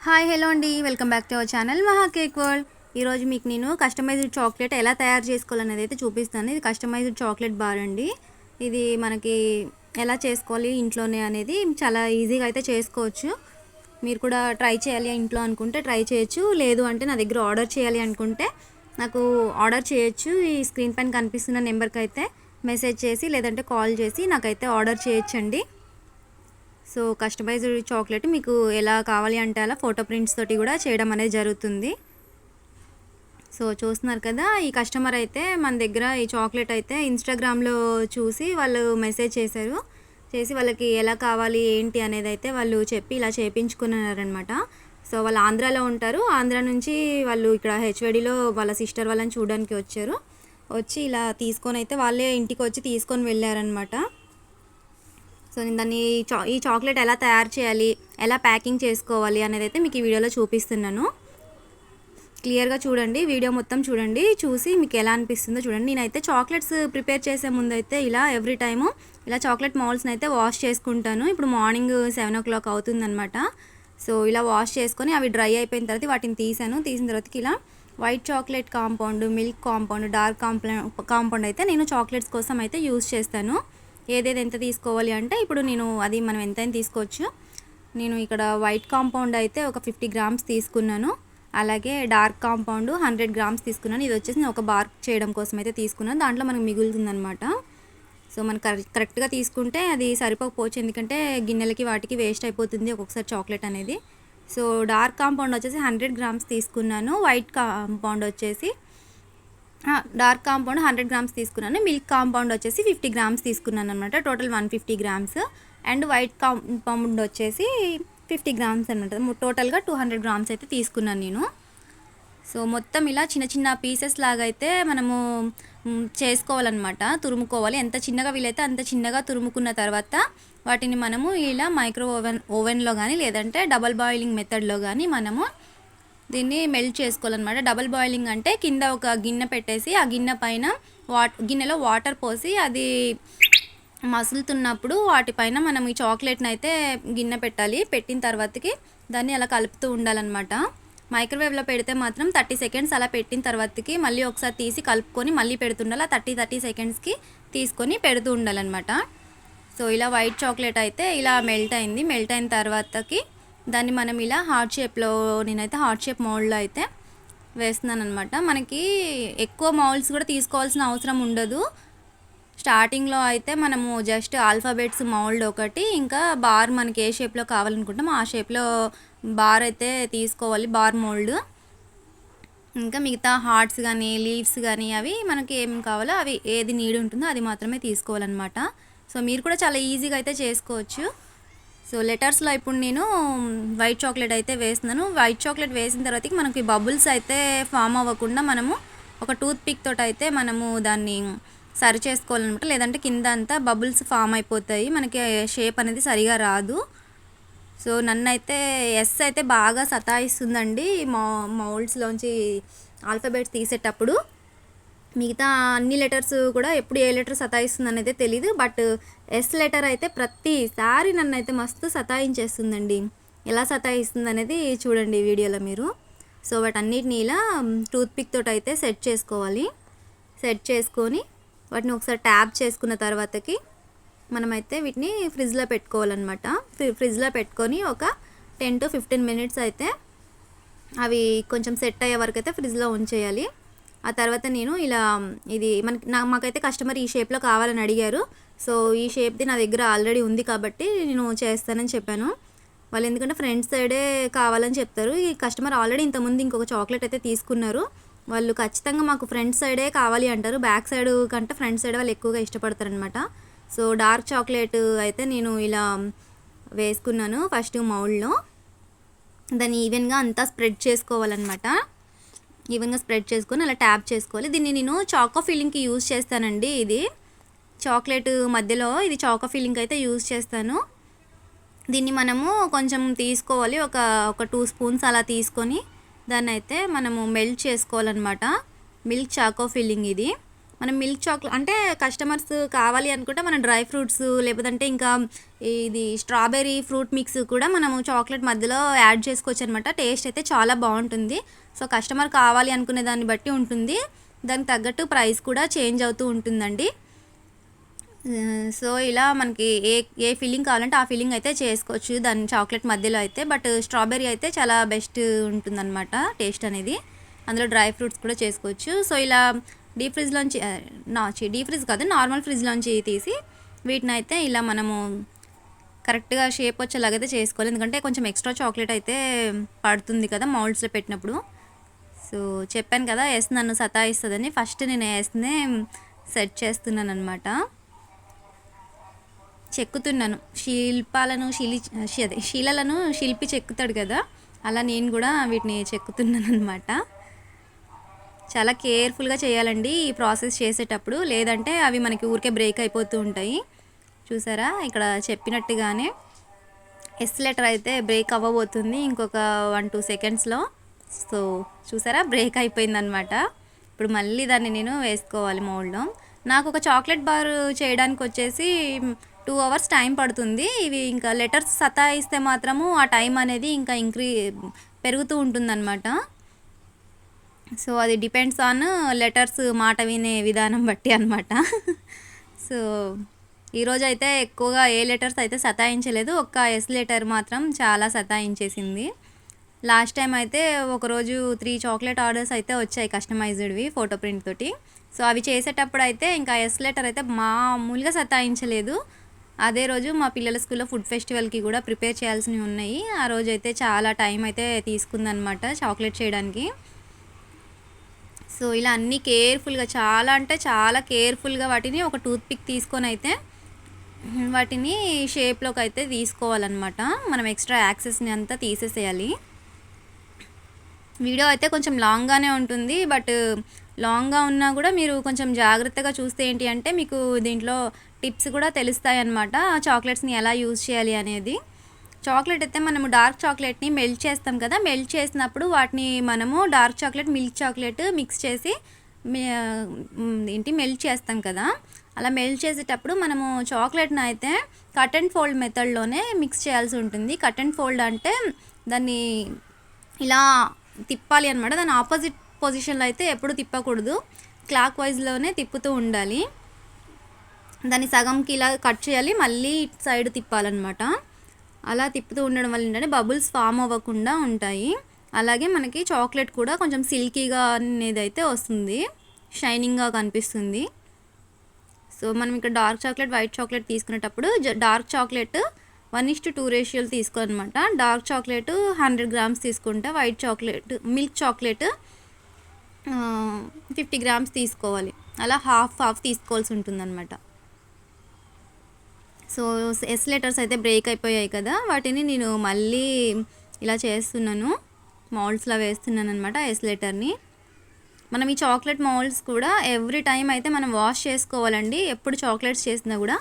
Hi hello అండి, welcome back to our channel మహా cake world. ఈరోజు మీకు నేను కస్టమైజ్డ్ చాక్లెట్ ఎలా తయారు చేసుకోవాలనేది అయితే చూపిస్తాను. ఇది కస్టమైజ్డ్ చాక్లెట్ బార్ అండి. ఇది మనకి ఎలా చేసుకోవాలి ఇంట్లోనే అనేది చాలా ఈజీగా అయితే చేసుకోవచ్చు. మీరు కూడా ట్రై చేయాలి ఇంట్లో అనుకుంటే ట్రై చేయొచ్చు, లేదు అంటే నా దగ్గర ఆర్డర్ చేయాలి అనుకుంటే నాకు ఆర్డర్ చేయొచ్చు. ఈ స్క్రీన్ పైన కనిపిస్తున్న నెంబర్కి అయితే మెసేజ్ చేసి లేదంటే కాల్ చేసి నాకైతే ఆర్డర్ చేయొచ్చండి. సో కస్టమైజ్డ్ చాక్లెట్ మీకు ఎలా కావాలి అంటే అలా ఫోటో ప్రింట్స్ తోటి కూడా చేయడం అనేది జరుగుతుంది. సో చూస్తున్నారు కదా, ఈ కస్టమర్ అయితే మన దగ్గర ఈ చాక్లెట్ అయితే ఇన్స్టాగ్రామ్లో చూసి వాళ్ళు మెసేజ్ చేశారు. చేసి వాళ్ళకి ఎలా కావాలి ఏంటి అనేది అయితే వాళ్ళు చెప్పి ఇలా చేయించుకున్నారనమాట. సో వాళ్ళు ఆంధ్రాలో ఉంటారు. ఆంధ్రా నుంచి వాళ్ళు ఇక్కడ హెచ్వైడిలో వాళ్ళ సిస్టర్ వాళ్ళని చూడడానికి వచ్చారు. వచ్చి ఇలా తీసుకొని అయితే వాళ్ళే ఇంటికి వచ్చి తీసుకొని వెళ్ళారనమాట. సో నేను దాన్ని ఈ చాక్లెట్ ఎలా తయారు చేయాలి, ఎలా ప్యాకింగ్ చేసుకోవాలి అనేది అయితే మీకు ఈ వీడియోలో చూపిస్తున్నాను. క్లియర్గా చూడండి, వీడియో మొత్తం చూడండి, చూసి మీకు ఎలా అనిపిస్తుందో చూడండి. నేనైతే చాక్లెట్స్ ప్రిపేర్ చేసే ముందు అయితే ఇలా ఎవ్రీ టైము ఇలా చాక్లెట్ మౌల్స్ని అయితే వాష్ చేసుకుంటాను. ఇప్పుడు మార్నింగ్ 7 o'clock అవుతుందన్నమాట. సో ఇలా వాష్ చేసుకొని అవి డ్రై అయిపోయిన తర్వాత వాటిని తీసిన తర్వాతకి ఇలా white chocolate compound, milk compound, dark compound అయితే నేను చాక్లెట్స్ కోసం అయితే యూస్ చేస్తాను. ఏదేది ఎంత తీసుకోవాలి అంటే ఇప్పుడు అది మనం ఎంతైనా తీసుకోవచ్చు. నేను ఇక్కడ వైట్ కాంపౌండ్ అయితే ఒక 50 grams తీసుకున్నాను. అలాగే డార్క్ కాంపౌండ్ 100 grams తీసుకున్నాను. ఇది వచ్చేసి నేను ఒక బార్ చేయడం కోసం అయితే తీసుకున్నాను. దాంట్లో మనకు మిగులుతుందనమాట. సో మనం కరెక్ట్గా తీసుకుంటే అది సరిపోకపోవచ్చు, ఎందుకంటే గిన్నెలకి వాటికి వేస్ట్ అయిపోతుంది ఒక్కొక్కసారి చాక్లెట్ అనేది. సో డార్క్ కాంపౌండ్ వచ్చేసి 100 grams తీసుకున్నాను. వైట్ కాంపౌండ్ వచ్చేసి డార్క్ కాంపౌండ్ 100 grams తీసుకున్నాను. మిల్క్ కాంపౌండ్ వచ్చేసి 50 grams తీసుకున్నాను అనమాట. Total 150 grams. And white compound వచ్చేసి 50 grams అనమాట. టోటల్గా 200 grams అయితే తీసుకున్నాను నేను. సో మొత్తం ఇలా చిన్న చిన్న పీసెస్ లాగా అయితే మనము చేసుకోవాలన్నమాట, తురుముకోవాలి. ఎంత చిన్నగా వీలైతే అంత చిన్నగా తురుముకున్న తర్వాత వాటిని మనము ఇలా మైక్రో ఓవెన్లో కానీ లేదంటే డబల్ బాయిలింగ్ మెథడ్లో కానీ మనము దీన్ని మెల్ట్ చేసుకోవాలన్నమాట. డబల్ బాయిలింగ్ అంటే కింద ఒక గిన్నె పెట్టేసి ఆ గిన్నె పైన గిన్నెలో వాటర్ పోసి అది మసులుతున్నప్పుడు వాటిపైన మనం ఈ చాక్లెట్ని అయితే గిన్నె పెట్టాలి. పెట్టిన తర్వాతకి దాన్ని అలా కలుపుతూ ఉండాలన్నమాట. మైక్రోవేవ్లో పెడితే మాత్రం 30 seconds అలా పెట్టిన తర్వాతకి మళ్ళీ ఒకసారి తీసి కలుపుకొని మళ్ళీ పెడుతుండాలి. 30 secondsకి తీసుకొని పెడుతూ ఉండాలన్నమాట. సో ఇలా వైట్ చాక్లెట్ అయితే ఇలా మెల్ట్ అయిన తర్వాతకి దాన్ని మనం ఇలా నేనైతే హార్ట్ షేప్ మౌల్డ్లో అయితే వేస్తున్నాను అనమాట. మనకి ఎక్కువ మౌల్డ్స్ కూడా తీసుకోవాల్సిన అవసరం ఉండదు. స్టార్టింగ్లో అయితే మనము జస్ట్ ఆల్ఫాబెట్స్ మౌల్డ్ ఒకటి, ఇంకా బార్ మనకి ఏ షేప్లో కావాలనుకుంటామో ఆ షేప్లో బార్ అయితే తీసుకోవాలి, బార్ మౌల్డ్. ఇంకా మిగతా హార్ట్స్ కానీ లీవ్స్ కానీ అవి మనకి ఏం కావాలో అవి ఏది నీడ్ ఉంటుందో అది మాత్రమే తీసుకోవాలన్నమాట. సో మీరు కూడా చాలా ఈజీగా అయితే చేసుకోవచ్చు. సో లెటర్స్లో ఇప్పుడు నేను వైట్ చాక్లెట్ అయితే వేస్తున్నాను. వైట్ చాక్లెట్ వేసిన తర్వాత మనకి బబుల్స్ అయితే ఫామ్ అవ్వకుండా మనము ఒక టూత్ పిక్ తోటి అయితే మనము దాన్ని సరి చేసుకోవాలన్నమాట. లేదంటే కింద అంతా బబుల్స్ ఫామ్ అయిపోతాయి, మనకి షేప్ అనేది సరిగా రాదు. సో నన్నైతే ఎస్ అయితే బాగా సతాయిస్తుందండి మౌల్డ్స్లోంచి ఆల్ఫాబెట్స్ తీసేటప్పుడు. మిగతా అన్ని లెటర్స్ కూడా ఎప్పుడు ఏ లెటర్ సతాయిస్తుంది అనేది తెలీదు, బట్ ఎస్ లెటర్ అయితే ప్రతిసారి నన్ను అయితే మస్తు సతాయించేస్తుందండి. ఎలా సతాయిస్తుంది అనేది చూడండి వీడియోలో మీరు. సో వాటన్నిటిని ఇలా టూత్ పిక్ తోటి అయితే సెట్ చేసుకోవాలి. సెట్ చేసుకొని వాటిని ఒకసారి ట్యాప్ చేసుకున్న తర్వాతకి మనమైతే వీటిని ఫ్రిడ్జ్లో పెట్టుకోవాలన్నమాట. ఫ్రిడ్జ్లో పెట్టుకొని ఒక 10 to 15 minutes అయితే అవి కొంచెం సెట్ అయ్యే వరకు అయితే ఫ్రిడ్జ్లో ఉంచేయాలి. ఆ తర్వాత నేను ఇలా మాకైతే కస్టమర్ ఈ షేప్లో కావాలని అడిగారు. సో ఈ షేప్ది నా దగ్గర ఆల్రెడీ ఉంది కాబట్టి నేను చేస్తానని చెప్పాను. వాళ్ళు ఎందుకంటే ఫ్రంట్ సైడే కావాలని చెప్తారు. ఈ కస్టమర్ ఆల్రెడీ ఇంతకుముందు ఇంకొక చాక్లెట్ అయితే తీసుకున్నారు. వాళ్ళు ఖచ్చితంగా మాకు ఫ్రంట్ సైడే కావాలి అంటారు. బ్యాక్ సైడ్ కంటే ఫ్రంట్ సైడ్ వాళ్ళు ఎక్కువగా ఇష్టపడతారనమాట. సో డార్క్ చాక్లెట్ అయితే నేను ఇలా వేసుకున్నాను ఫస్ట్ మౌల్డ్లో. దాన్ని ఈవెన్గా అంతా స్ప్రెడ్ చేసుకోవాలన్నమాట. ఈవెన్గా స్ప్రెడ్ చేసుకొని అలా ట్యాప్ చేసుకోవాలి. దీన్ని నేను చాకో ఫిల్లింగ్కి యూజ్ చేస్తానండి. ఇది చాక్లెట్ మధ్యలో ఇది చాకో ఫిల్లింగ్ అయితే యూజ్ చేస్తాను. దీన్ని మనము కొంచెం తీసుకోవాలి, ఒక 2 spoons అలా తీసుకొని దాన్ని అయితే మనము మెల్ట్ చేసుకోవాలన్నమాట. మిల్క్ చాకో ఫిల్లింగ్ ఇది. మనం మిల్క్ చాక్లెట్ అంటే కస్టమర్స్ కావాలి అనుకుంటే మనం డ్రై ఫ్రూట్స్ లేకపోతే ఇంకా ఇది స్ట్రాబెర్రీ ఫ్రూట్ మిక్స్ కూడా మనము చాక్లెట్ మధ్యలో యాడ్ చేసుకోవచ్చు అనమాట. టేస్ట్ అయితే చాలా బాగుంటుంది. సో కస్టమర్ కావాలి అనుకునే దాన్ని బట్టి ఉంటుంది, దానికి తగ్గట్టు ప్రైస్ కూడా చేంజ్ అవుతూ ఉంటుందండి. సో ఇలా మనకి ఏ ఫీలింగ్ కావాలంటే ఆ ఫీలింగ్ అయితే చేసుకోవచ్చు దాని చాక్లెట్ మధ్యలో అయితే. బట్ స్ట్రాబెర్రీ అయితే చాలా బెస్ట్ ఉంటుందన్నమాట టేస్ట్ అనేది. అందులో డ్రై ఫ్రూట్స్ కూడా చేసుకోవచ్చు. సో ఇలా డీప్ ఫ్రిడ్జ్లోంచి డీప్ ఫ్రిడ్జ్ కాదు, నార్మల్ ఫ్రిడ్జ్లోంచి తీసి వీటిని అయితే ఇలా మనము కరెక్ట్గా షేప్ వచ్చేలాగైతే చేసుకోవాలి. ఎందుకంటే కొంచెం ఎక్స్ట్రా చాక్లెట్ అయితే పడుతుంది కదా మౌల్డ్స్లో పెట్టినప్పుడు. సో చెప్పాను కదా ఎస్ నన్ను సతాయిస్తుందని, ఫస్ట్ నేను ఎస్నే సెట్ చేస్తున్నాను అనమాట. చెక్కుతున్నాను శీలలను శిల్పి చెక్కుతాడు కదా, అలా నేను కూడా వీటిని చెక్కుతున్నాను అనమాట. చాలా కేర్ఫుల్గా చేయాలండి ఈ ప్రాసెస్ చేసేటప్పుడు, లేదంటే అవి మనకి ఊరికే బ్రేక్ అయిపోతూ ఉంటాయి. చూసారా ఇక్కడ చెప్పినట్టుగానే ఎస్ లెటర్ అయితే బ్రేక్ అవ్వబోతుంది ఇంకొక 1-2 సెకండ్స్లో. సో చూసారా బ్రేక్ అయిపోయిందనమాట. ఇప్పుడు మళ్ళీ దాన్ని నేను వేసుకోవాలి మౌల్డ్లో. నాకు ఒక చాక్లెట్ బార్ చేయడానికి వచ్చేసి 2 అవర్స్ టైం పడుతుంది. ఇవి ఇంకా లెటర్స్ సతాయిస్తే మాత్రము ఆ టైం అనేది ఇంకా పెరుగుతూ ఉంటుందన్నమాట. సో అది డిపెండ్స్ ఆన్ లెటర్స్ మాట వినే విధానం బట్టి అనమాట. సో ఈరోజు అయితే ఎక్కువగా ఏ లెటర్స్ అయితే సతాయించలేదు, ఒక్క ఎస్ లెటర్ మాత్రం చాలా సతాయించేసింది. లాస్ట్ టైం అయితే ఒకరోజు 3 చాక్లెట్ ఆర్డర్స్ అయితే వచ్చాయి కస్టమైజ్డ్వి ఫోటో ప్రింట్ తోటి. సో అవి చేసేటప్పుడు అయితే ఇంకా ఎస్ లెటర్ అయితే మామూలుగా సతాయించలేదు. అదే రోజు మా పిల్లల స్కూల్లో ఫుడ్ ఫెస్టివల్కి కూడా ప్రిపేర్ చేయాల్సినవి ఉన్నాయి. ఆ రోజు అయితే చాలా టైం అయితే తీసుకుందనమాట చాక్లెట్ చేయడానికి. సో ఇలా అన్నీ కేర్ఫుల్గా, చాలా అంటే చాలా కేర్ఫుల్గా వాటిని ఒక టూత్ పిక్ తీసుకొని అయితే వాటిని షేప్లోకి అయితే తీసుకోవాలన్నమాట. మనం ఎక్స్ట్రా యాక్సెస్ని అంతా తీసేసేయాలి. వీడియో అయితే కొంచెం లాంగ్గానే ఉంటుంది, బట్ లాంగ్గా ఉన్నా కూడా మీరు కొంచెం జాగ్రత్తగా చూస్తే ఏంటి అంటే మీకు దీంట్లో టిప్స్ కూడా తెలుస్తాయి అన్నమాట, చాక్లెట్స్ని ఎలా యూజ్ చేయాలి అనేది. చాక్లెట్ అయితే మనము డార్క్ చాక్లెట్ని మెల్ట్ చేస్తాం కదా, మెల్ట్ చేసినప్పుడు వాటిని మనము dark chocolate milk chocolate mix చేసి మెల్ట్ చేస్తాం కదా. అలా మెల్ట్ చేసేటప్పుడు మనము చాక్లెట్ని అయితే కట్ అండ్ ఫోల్డ్ మెథడ్లోనే మిక్స్ చేయాల్సి ఉంటుంది. కట్ అండ్ ఫోల్డ్ అంటే దాన్ని ఇలా తిప్పాలి అనమాట. దాని ఆపోజిట్ పొజిషన్లో అయితే ఎప్పుడు తిప్పకూడదు, క్లాక్ వైజ్లోనే తిప్పుతూ ఉండాలి. దాన్ని సగంకి ఇలా కట్ చేయాలి, మళ్ళీ సైడ్ తిప్పాలన్నమాట. అలా తిప్పుతూ ఉండడం వల్ల ఏంటంటే బబుల్స్ ఫామ్ అవ్వకుండా ఉంటాయి. అలాగే మనకి చాక్లెట్ కూడా కొంచెం సిల్కీగా అనేది అయితే వస్తుంది, షైనింగ్గా కనిపిస్తుంది. సో మనం ఇక్కడ డార్క్ చాక్లెట్ వైట్ చాక్లెట్ తీసుకునేటప్పుడు డార్క్ చాక్లెట్ 1:2 రేషియోలు తీసుకోవాలన్నమాట. డార్క్ చాక్లెట్ 100 గ్రామ్స్ తీసుకుంటే white chocolate milk chocolate 50 grams తీసుకోవాలి. అలా హాఫ్ తీసుకోవాల్సి ఉంటుందన్నమాట. సో ఎస్ లెటర్స్ అయితే బ్రేక్ అయిపోయాయి కదా, వాటిని నేను మళ్ళీ ఇలా చేస్తున్నాను, మౌల్డ్స్లో వేస్తున్నాను అనమాట ఎస్ లెటర్ని. మనం ఈ చాక్లెట్ మౌల్డ్స్ కూడా ఎవ్రీ టైం అయితే మనం వాష్ చేసుకోవాలండి. ఎప్పుడు చాక్లెట్స్ చేసినా కూడా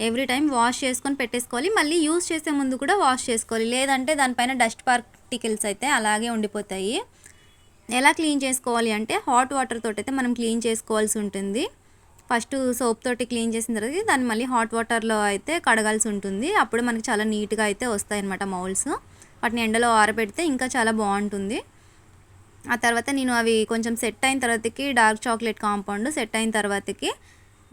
ఎవ్రీ టైం వాష్ చేసుకొని పెట్టేసుకోవాలి. మళ్ళీ యూజ్ చేసే ముందు కూడా వాష్ చేసుకోవాలి, లేదంటే దానిపైన డస్ట్ పార్టికల్స్ అయితే అలాగే ఉండిపోతాయి. ఎలా క్లీన్ చేసుకోవాలి అంటే హాట్ వాటర్ తోటి అయితే మనం క్లీన్ చేసుకోవాల్సి ఉంటుంది. ఫస్ట్ సోప్ తోటి క్లీన్ చేసిన తర్వాత దాన్ని మళ్ళీ హాట్ వాటర్లో అయితే కడగాల్సి ఉంటుంది. అప్పుడు మనకి చాలా నీట్గా అయితే వస్తాయి అన్నమాట మౌల్డ్స్. వాటిని ఎండలో ఆరబెడితే ఇంకా చాలా బాగుంటుంది. ఆ తర్వాత నేను అవి కొంచెం సెట్ అయిన తర్వాతకి డార్క్ చాక్లెట్ కాంపౌండ్ సెట్ అయిన తర్వాతకి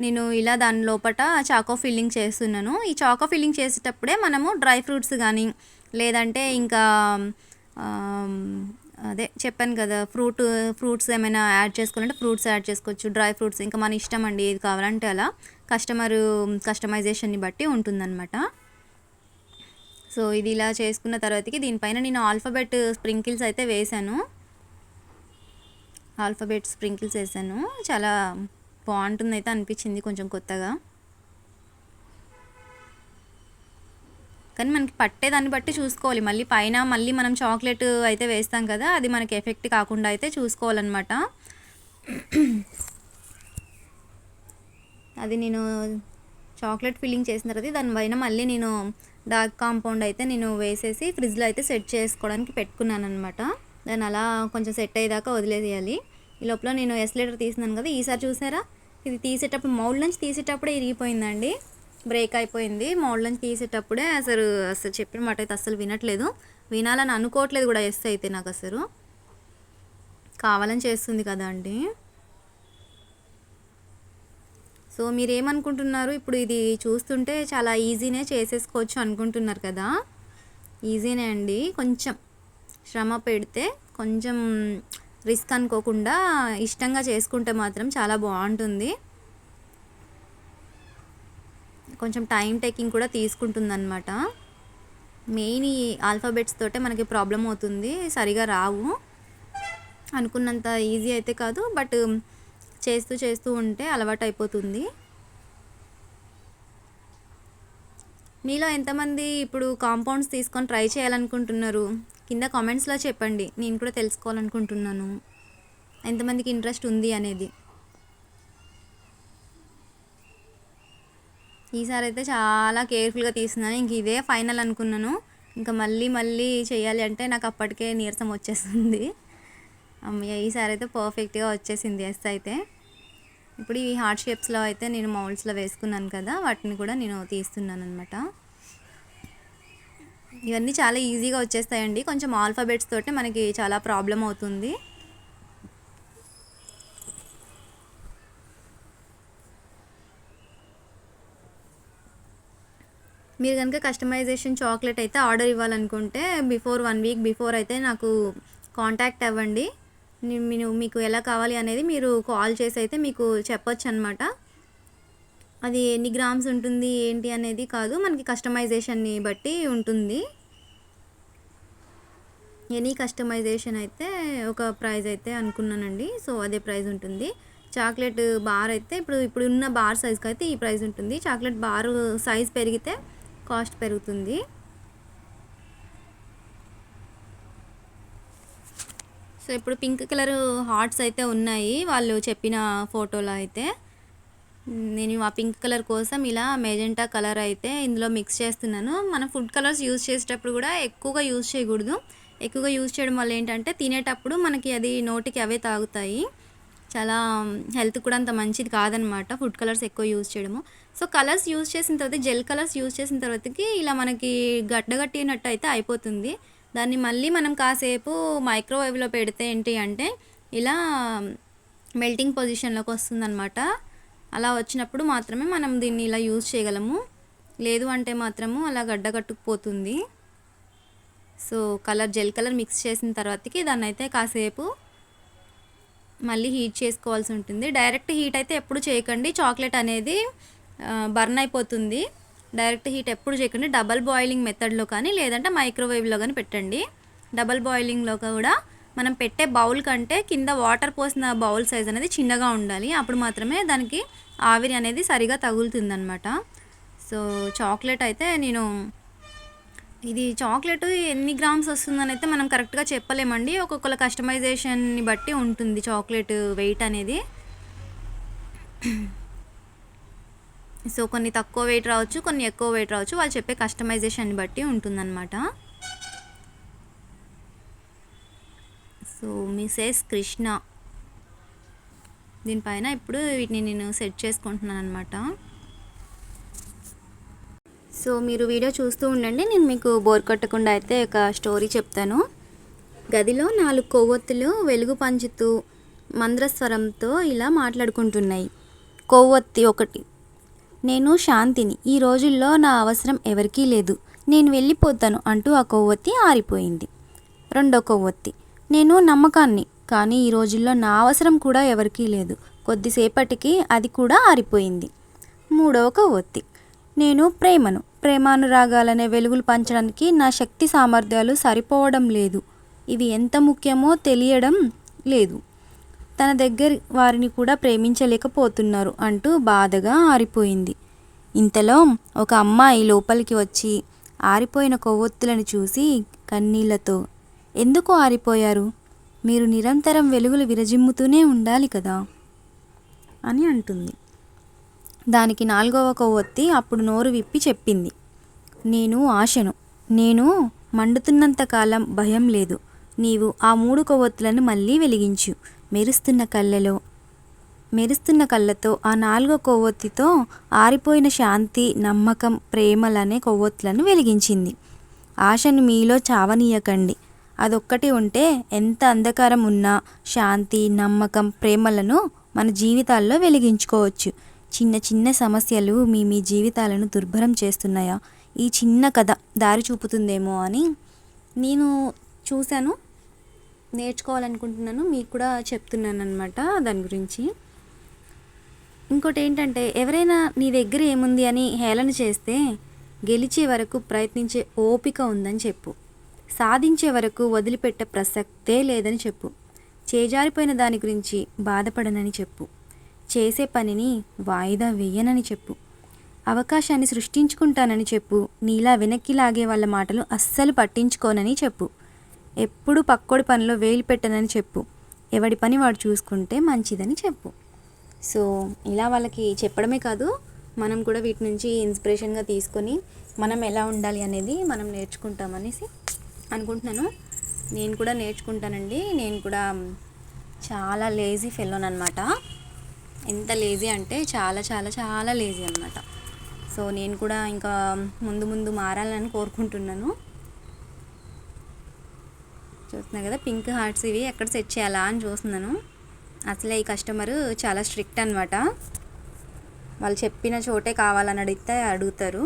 నేను ఇలా దాని లోపల చాకో ఫిల్లింగ్ చేస్తున్నాను. ఈ చాకో ఫిల్లింగ్ చేసేటప్పుడే మనము డ్రై ఫ్రూట్స్ కానీ లేదంటే ఇంకా అదే చెప్పాను కదా ఫ్రూట్స్ ఏమైనా యాడ్ చేసుకోవాలంటే ఫ్రూట్స్ యాడ్ చేసుకోవచ్చు, డ్రై ఫ్రూట్స్ ఇంకా మన ఇష్టం అండి, ఏది కావాలంటే అలా కస్టమైజేషన్ని బట్టి ఉంటుందన్నమాట. సో ఇది ఇలా చేసుకున్న తర్వాతకి దీనిపైన నేను ఆల్ఫాబెట్ స్ప్రింకిల్స్ అయితే వేసాను. ఆల్ఫాబెట్ స్ప్రింకిల్స్ వేసాను, చాలా బాగుంటుంది అయితే అనిపించింది కొంచెం కొత్తగా. కానీ మనకి పట్టేదాన్ని బట్టి చూసుకోవాలి, మళ్ళీ పైన మళ్ళీ మనం చాక్లెట్ అయితే వేస్తాం కదా, అది మనకి ఎఫెక్ట్ కాకుండా అయితే చూసుకోవాలన్నమాట. అది నేను చాక్లెట్ ఫిల్లింగ్ చేసిన తర్వాత దానిపైన మళ్ళీ నేను డార్క్ కాంపౌండ్ అయితే నేను వేసేసి ఫ్రిడ్జ్లో అయితే సెట్ చేసుకోవడానికి పెట్టుకున్నాను అనమాట. దాన్ని అలా కొంచెం సెట్ అయ్యేదాకా వదిలేసేయాలి. ఈ లోపల నేను ఎస్ లెటర్ తీసినాను కదా, ఈసారి చూసారా ఇది తీసేటప్పుడు మౌల్డ్ నుంచి తీసేటప్పుడే ఇరిగిపోయిందండి, బ్రేక్ అయిపోయింది. మౌల్డ్ నుంచి తీసేటప్పుడే అసలు చెప్పిన మాట అయితే అస్సలు వినట్లేదు, వినాలని అనుకోవట్లేదు కూడా. ఎస్ అయితే నాకు అసలు కావాలని చేస్తుంది కదా అండి. సో మీరేమనుకుంటున్నారు? ఇప్పుడు ఇది చూస్తుంటే చాలా ఈజీనే చేసేసుకోవచ్చు అనుకుంటున్నారు కదా. ఈజీనే అండి, కొంచెం శ్రమ పెడితే, కొంచెం రిస్క్ అనుకోకుండా ఇష్టంగా చేసుకుంటే మాత్రం చాలా బాగుంటుంది. కొంచెం టైం టేకింగ్ కూడా తీసుకుంటుంది అనమాట. మెయిన్ ఈ ఆల్ఫాబెట్స్ తోటే మనకి ప్రాబ్లం అవుతుంది, సరిగా రావు. అనుకున్నంత ఈజీ అయితే కాదు, బట్ చేస్తూ చేస్తూ ఉంటే అలవాటు అయిపోతుంది. మీలో ఎంతమంది ఇప్పుడు కాంపౌండ్స్ తీసుకొని ట్రై చేయాలనుకుంటున్నారు? కింద కామెంట్స్లో చెప్పండి, నేను కూడా తెలుసుకోవాలనుకుంటున్నాను ఎంతమందికి ఇంట్రెస్ట్ ఉంది అనేది. ఈసారి అయితే చాలా కేర్ఫుల్గా తీస్తున్నాను, ఇంక ఇదే ఫైనల్ అనుకున్నాను. ఇంకా మళ్ళీ మళ్ళీ చేయాలి అంటే నాకు అప్పటికే నీరసం వచ్చేస్తుంది. అమ్మయ్య, ఈసారి అయితే పర్ఫెక్ట్గా వచ్చేసింది ఎస్ అయితే. ఇప్పుడు ఈ హార్ట్ షేప్స్లో అయితే నేను మౌల్డ్స్లో వేసుకున్నాను కదా, వాటిని కూడా నేను తీస్తున్నాను అనమాట. ఇవన్నీ చాలా ఈజీగా వచ్చేస్తాయండి, కొంచెం ఆల్ఫాబెట్స్ తోటి మనకి చాలా ప్రాబ్లం అవుతుంది. మీరు కనుక కస్టమైజేషన్ చాక్లెట్ అయితే ఆర్డర్ ఇవ్వాలనుకుంటే బిఫోర్ 1 వీక్ బిఫోర్ అయితే నాకు కాంటాక్ట్ అవ్వండి. నేను మీకు ఎలా కావాలి అనేది మీరు కాల్ చేసి అయితే మీకు చెప్పొచ్చు అనమాట. అది ఎన్ని గ్రామ్స్ ఉంటుంది ఏంటి అనేది కాదు, మనకి కస్టమైజేషన్ని బట్టి ఉంటుంది. ఎనీ కస్టమైజేషన్ అయితే ఒక ప్రైస్ అయితే అనుకున్నానండి, సో అదే ప్రైస్ ఉంటుంది. చాక్లెట్ బార్ అయితే ఇప్పుడు ఉన్న బార్ సైజ్కి అయితే ఈ ప్రైస్ ఉంటుంది. చాక్లెట్ బార్ సైజ్ పెరిగితే కాస్ట్ పెరుగుతుంది. సో ఇప్పుడు పింక్ కలర్ హార్ట్స్ అయితే ఉన్నాయి వాళ్ళు చెప్పిన ఫోటోలో అయితే. నేను ఆ పింక్ కలర్ కోసం ఇలా మెజెంటా కలర్ అయితే ఇందులో మిక్స్ చేస్తున్నాను. మనం ఫుడ్ కలర్స్ యూజ్ చేసేటప్పుడు కూడా ఎక్కువగా యూజ్ చేయకూడదు. ఎక్కువగా యూజ్ చేయడం వల్ల ఏంటంటే తినేటప్పుడు మనకి అది నోటికి అవే తాగుతాయి, చాలా హెల్త్ కూడా అంత మంచిది కాదనమాట ఫుడ్ కలర్స్ ఎక్కువ యూజ్ చేయడము. సో కలర్స్ యూజ్ చేసిన తర్వాత, జెల్ కలర్స్ యూజ్ చేసిన తర్వాతకి ఇలా మనకి గడ్డగట్టినట్టు అయితే అయిపోతుంది. దాన్ని మళ్ళీ మనం కాసేపు మైక్రోవేవ్లో పెడితే ఏంటి అంటే ఇలా మెల్టింగ్ పొజిషన్లోకి వస్తుందన్నమాట. అలా వచ్చినప్పుడు మాత్రమే మనం దీన్ని ఇలా యూజ్ చేయగలము, లేదు అంటే మాత్రము అలా గడ్డగట్టుకుపోతుంది. సో జెల్ కలర్ మిక్స్ చేసిన తర్వాతకి దాన్ని అయితే కాసేపు మళ్ళీ హీట్ చేసుకోవాల్సి ఉంటుంది. డైరెక్ట్ హీట్ అయితే ఎప్పుడు చేయకండి, చాక్లెట్ అనేది బర్న్ అయిపోతుంది. డైరెక్ట్ హీట్ ఎప్పుడు చేయకండి, డబల్ బాయిలింగ్ మెథడ్లో కానీ లేదంటే మైక్రోవేవ్లో కానీ పెట్టండి. డబల్ బాయిలింగ్లో కూడా మనం పెట్టే బౌల్ కంటే కింద వాటర్ పోసిన బౌల్ సైజ్ అనేది చిన్నగా ఉండాలి, అప్పుడు మాత్రమే దానికి ఆవిరి అనేది సరిగా తగులుతుంది అనమాట. సో చాక్లెట్ అయితే ఇది చాక్లెట్ ఎన్ని గ్రామ్స్ వస్తుందని అయితే మనం కరెక్ట్గా చెప్పలేమండి, ఒక్కొక్కల కస్టమైజేషన్ని బట్టి ఉంటుంది చాక్లెట్ వెయిట్ అనేది. సో కొన్ని తక్కువ వెయిట్ రావచ్చు, కొన్ని ఎక్కువ వెయిట్ రావచ్చు, వాళ్ళు చెప్పే కస్టమైజేషన్ని బట్టి ఉంటుందన్నమాట. సో మిసెస్ కృష్ణ దీనిపైన ఇప్పుడు వీటిని నేను సెట్ చేసుకుంటున్నాను అనమాట. సో మీరు వీడియో చూస్తూ ఉండండి, నేను మీకు బోర్ కొట్టకుండా అయితే ఒక స్టోరీ చెప్తాను. గదిలో 4 కొవ్వొత్తులు వెలుగు పంచుతూ మంద్రస్వరంతో ఇలా మాట్లాడుకుంటున్నాయి. కొవ్వొత్తి 1: నేను శాంతిని, ఈ రోజుల్లో నా అవసరం ఎవరికీ లేదు, నేను వెళ్ళిపోతాను అంటూ ఆ కొవ్వొత్తి ఆరిపోయింది. 2వ కొవ్వొత్తి: నేను నమ్మకాన్ని, కానీ ఈ రోజుల్లో నా అవసరం కూడా ఎవరికీ లేదు, కొద్దిసేపటికి అది కూడా ఆరిపోయింది. 3వ కొవ్వొత్తి: నేను ప్రేమను, ప్రేమానురాగాలనే వెలుగులు పంచడానికి నా శక్తి సామర్థ్యాలు సరిపోవడం లేదు, ఇవి ఎంత ముఖ్యమో తెలియడం లేదు, తన దగ్గర వారిని కూడా ప్రేమించలేకపోతున్నారు అంటూ బాధగా ఆరిపోయింది. ఇంతలో ఒక అమ్మాయి లోపలికి వచ్చి ఆరిపోయిన కొవ్వొత్తులను చూసి కన్నీళ్లతో, ఎందుకు ఆరిపోయారు, మీరు నిరంతరం వెలుగులు విరజిమ్ముతూనే ఉండాలి కదా అని అంటుంది. దానికి 4వ కొవ్వొత్తి అప్పుడు నోరు విప్పి చెప్పింది, నేను ఆశను, నేను మండుతున్నంతకాలం భయం లేదు, నీవు ఆ 3 కొవ్వొత్తులను మళ్ళీ వెలిగించు, మెరుస్తున్న కళ్ళలో మెరుస్తున్న కళ్ళతో ఆ 4వ కొవ్వొత్తితో ఆరిపోయిన శాంతి, నమ్మకం, ప్రేమలనే కొవ్వొత్తులను వెలిగించింది. ఆశను మీలో చావనీయకండి. అదొక్కటి ఉంటే ఎంత అంధకారం ఉన్నా శాంతి, నమ్మకం, ప్రేమలను మన జీవితాల్లో వెలిగించుకోవచ్చు. చిన్న చిన్న సమస్యలు మీ మీ జీవితాలను దుర్భరం చేస్తున్నాయా? ఈ చిన్న కథ దారి చూపుతుందేమో అని నేను చూశాను, నేర్చుకోవాలనుకుంటున్నాను, మీకు కూడా చెప్తున్నాను అనమాట దాని గురించి. ఇంకోటి ఏంటంటే, ఎవరైనా నీ దగ్గర ఏముంది అని హేళన చేస్తే గెలిచే వరకు ప్రయత్నించే ఓపిక ఉందని చెప్పు. సాధించే వరకు వదిలిపెట్టే ప్రసక్తే లేదని చెప్పు. చేజారిపోయిన దాని గురించి బాధపడనని చెప్పు. చేసే పనిని వాయిదా వేయనని చెప్పు. అవకాశాన్ని సృష్టించుకుంటానని చెప్పు. నీలా వెనక్కి లాగే వాళ్ళ మాటలు అస్సలు పట్టించుకోనని చెప్పు. ఎప్పుడు పక్కోడి పనిలో వేలు పెట్టనని చెప్పు. ఎవడి పని వాడు చూసుకుంటే మంచిదని చెప్పు. సో ఇలా వాళ్ళకి చెప్పడమే కాదు, మనం కూడా వీటి నుంచి ఇన్స్పిరేషన్గా తీసుకొని మనం ఎలా ఉండాలి అనేది మనం నేర్చుకుంటామనేసి అనుకుంటున్నాను. నేను కూడా నేర్చుకుంటానండి. నేను కూడా చాలా లేజీ ఫెలోన్ అనమాట. ఎంత లేజీ అంటే చాలా చాలా చాలా లేజీ అనమాట. సో నేను కూడా ఇంకా ముందు ముందు మారాలని కోరుకుంటున్నాను. చూస్తున్నా కదా పింక్ హార్ట్స్, ఇవి ఎక్కడ సెట్ చేయాలా అని చూస్తున్నాను. అసలే ఈ కస్టమరు చాలా స్ట్రిక్ట్ అనమాట. వాళ్ళు చెప్పిన చోటే కావాలని అడుగుతారు.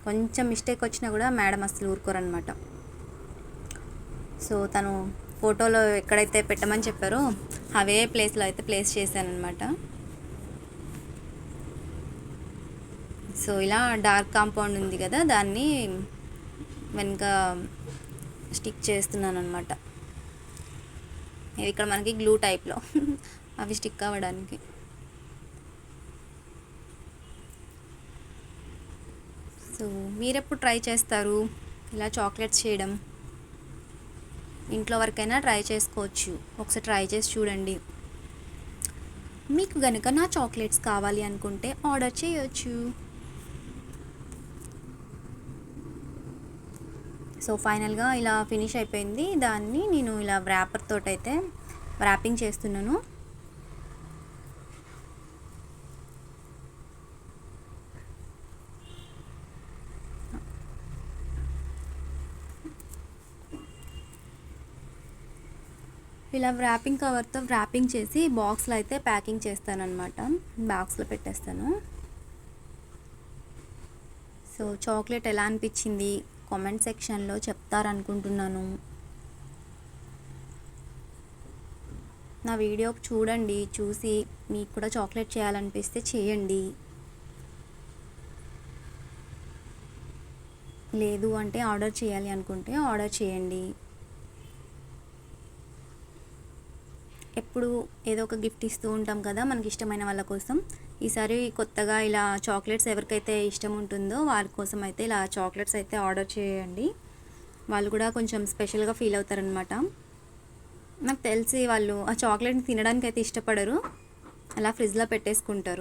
కొంచెం మిస్టేక్ వచ్చినా కూడా మేడం అసలు ఊరుకోరనమాట. సో తను ఫోటోలో ఎక్కడైతే పెట్టమని చెప్పారో అవే ప్లేస్లో అయితే ప్లేస్ చేశానమాట. సో ఇలా డార్క్ కాంపౌండ్ ఉంది కదా, దాన్ని వెనుక స్టిక్ చేస్తున్నాను అనమాట. ఇది ఇక్కడ మనకి గ్లూ టైప్లో అవి స్టిక్ అవ్వడానికి. సో మీరెప్పుడు ట్రై చేస్తారు ఇలా చాక్లెట్స్ చేయడం? ఇంట్లో వరకైనా ట్రై చేసుకోవచ్చు, ఒకసారి ట్రై చేసి చూడండి. మీకు కనుక నా చాక్లెట్స్ కావాలి అనుకుంటే ఆర్డర్ చేయొచ్చు. సో ఫైనల్గా ఇలా ఫినిష్ అయిపోయింది. దాన్ని నేను ఇలా వ్రాపర్ తోటైతే వ్రాపింగ్ చేస్తున్నాను. ఇలా వ్రాపింగ్ కవర్తో వ్రాపింగ్ చేసి బాక్స్లో అయితే ప్యాకింగ్ చేస్తాను అనమాట. బాక్స్లో పెట్టేస్తాను. సో చాక్లెట్ ఎలా అనిపించింది కామెంట్ సెక్షన్లో చెప్తారనుకుంటున్నాను. నా వీడియో చూడండి, చూసి మీకు కూడా చాక్లెట్ చేయాలనిపిస్తే చేయండి. లేదు అంటే ఆర్డర్ చేయాలి అనుకుంటే ఆర్డర్ చేయండి. ఎప్పుడు ఏదో ఒక గిఫ్ట్ ఇస్తూ ఉంటాం కదా మనకి ఇష్టమైన వాళ్ళ కోసం. ఈసారి కొత్తగా ఇలా చాక్లెట్స్ ఎవరికైతే ఇష్టం ఉంటుందో వాళ్ళ కోసం అయితే ఇలా చాక్లెట్స్ అయితే ఆర్డర్ చేయండి. వాళ్ళు కూడా కొంచెం స్పెషల్గా ఫీల్ అవుతారనమాట. నాకు తెలిసి వాళ్ళు ఆ చాక్లెట్ని తినడానికి అయితే ఇష్టపడరు, అలా ఫ్రిడ్జ్లో పెట్టేసుకుంటారు.